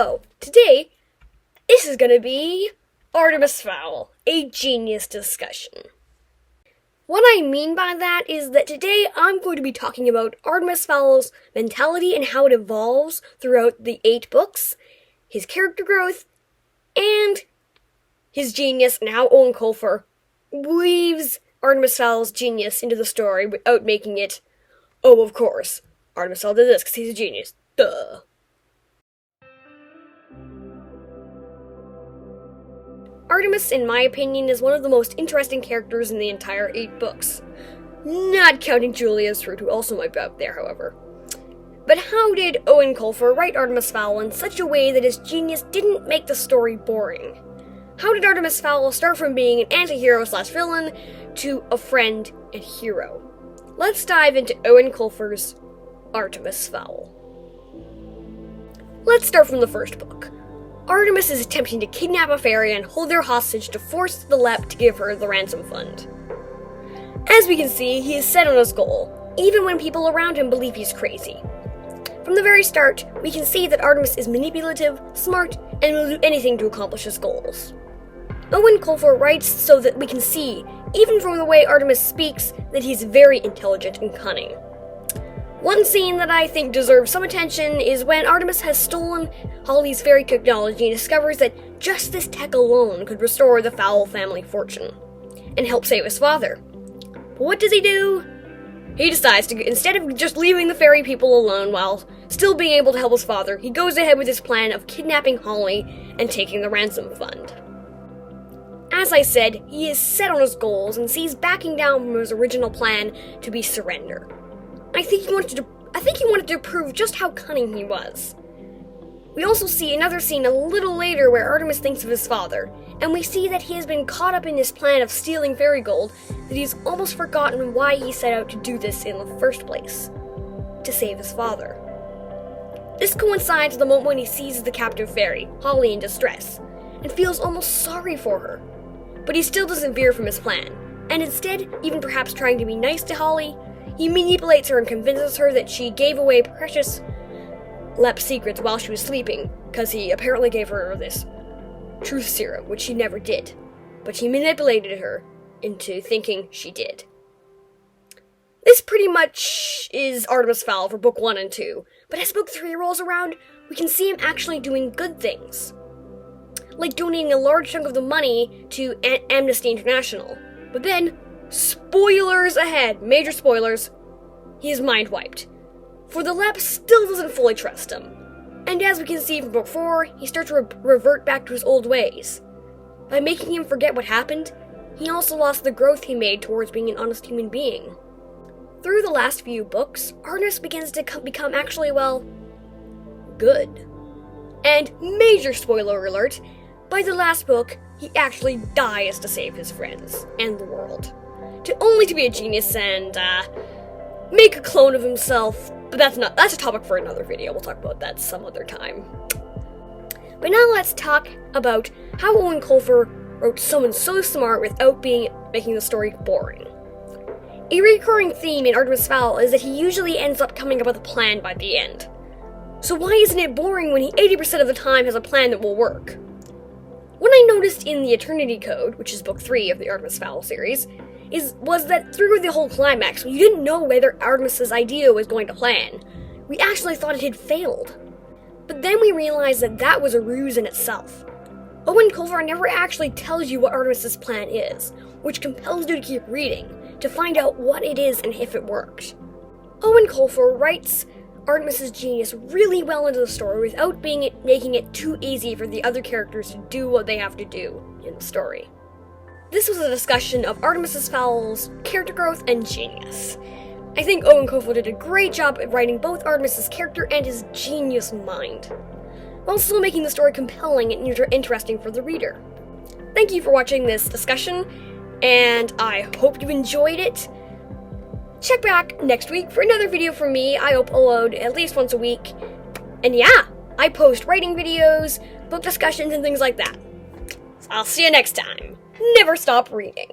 So, today, this is gonna be Artemis Fowl, a genius discussion. What I mean by that is that today I'm going to be talking about Artemis Fowl's mentality and how it evolves throughout the 8 books, his character growth, and his genius, and how Eoin Colfer weaves Artemis Fowl's genius into the story without making it, oh, of course, Artemis Fowl did this because he's a genius. Duh. Artemis, in my opinion, is one of the most interesting characters in the entire 8 books. Not counting Julia's fruit, who also might be up there, however. But how did Eoin Colfer write Artemis Fowl in such a way that his genius didn't make the story boring? How did Artemis Fowl start from being an anti-hero/villain to a friend and hero? Let's dive into Eoin Colfer's Artemis Fowl. Let's start from the first book. Artemis is attempting to kidnap a fairy and hold her hostage to force the Lep to give her the ransom fund. As we can see, he is set on his goal, even when people around him believe he's crazy. From the very start, we can see that Artemis is manipulative, smart, and will do anything to accomplish his goals. Eoin Colfer writes so that we can see, even from the way Artemis speaks, that he's very intelligent and cunning. One scene that I think deserves some attention is when Artemis has stolen Holly's fairy technology and discovers that just this tech alone could restore the Fowl family fortune, and help save his father. But what does he do? He decides to, instead of just leaving the fairy people alone while still being able to help his father, he goes ahead with his plan of kidnapping Holly and taking the ransom fund. As I said, he is set on his goals and sees backing down from his original plan to be surrender. I think he wanted to prove just how cunning he was. We also see another scene a little later where Artemis thinks of his father, and we see that he has been caught up in his plan of stealing fairy gold that he's almost forgotten why he set out to do this in the first place. To save his father. This coincides with the moment when he sees the captive fairy, Holly, in distress, and feels almost sorry for her. But he still doesn't veer from his plan, and instead, even perhaps trying to be nice to Holly, he manipulates her and convinces her that she gave away precious Lep secrets while she was sleeping, because he apparently gave her this truth serum, which she never did. But he manipulated her into thinking she did. This pretty much is Artemis Fowl for Book 1 and 2, but as Book 3 rolls around, we can see him actually doing good things. Like donating a large chunk of the money to Amnesty International. But then, spoilers ahead, major spoilers, he is mind-wiped. For the Lep still doesn't fully trust him. And as we can see from Book 4, he starts to revert back to his old ways. By making him forget what happened, he also lost the growth he made towards being an honest human being. Through the last few books, Artemis begins to become actually, well, good. And major spoiler alert, by the last book, he actually dies to save his friends and the world. Only to be a genius and, make a clone of himself, but that's a topic for another video. We'll talk about that some other time. But now let's talk about how Eoin Colfer wrote someone so smart without making the story boring. A recurring theme in Artemis Fowl is that he usually ends up coming up with a plan by the end. So why isn't it boring when he 80% of the time has a plan that will work? What I noticed in the Eternity Code, which is Book 3 of the Artemis Fowl series, was that through the whole climax, we didn't know whether Artemis's idea was going to plan. We actually thought it had failed. But then we realized that that was a ruse in itself. Eoin Colfer never actually tells you what Artemis's plan is, which compels you to keep reading, to find out what it is and if it worked. Eoin Colfer writes Artemis's genius really well into the story without making it too easy for the other characters to do what they have to do in the story. This was a discussion of Artemis Fowl's character growth and genius. I think Eoin Colfer did a great job at writing both Artemis's character and his genius mind, while still making the story compelling and interesting for the reader. Thank you for watching this discussion, and I hope you enjoyed it. Check back next week for another video from me. I upload at least once a week. And yeah, I post writing videos, book discussions, and things like that. So I'll see you next time. Never stop reading.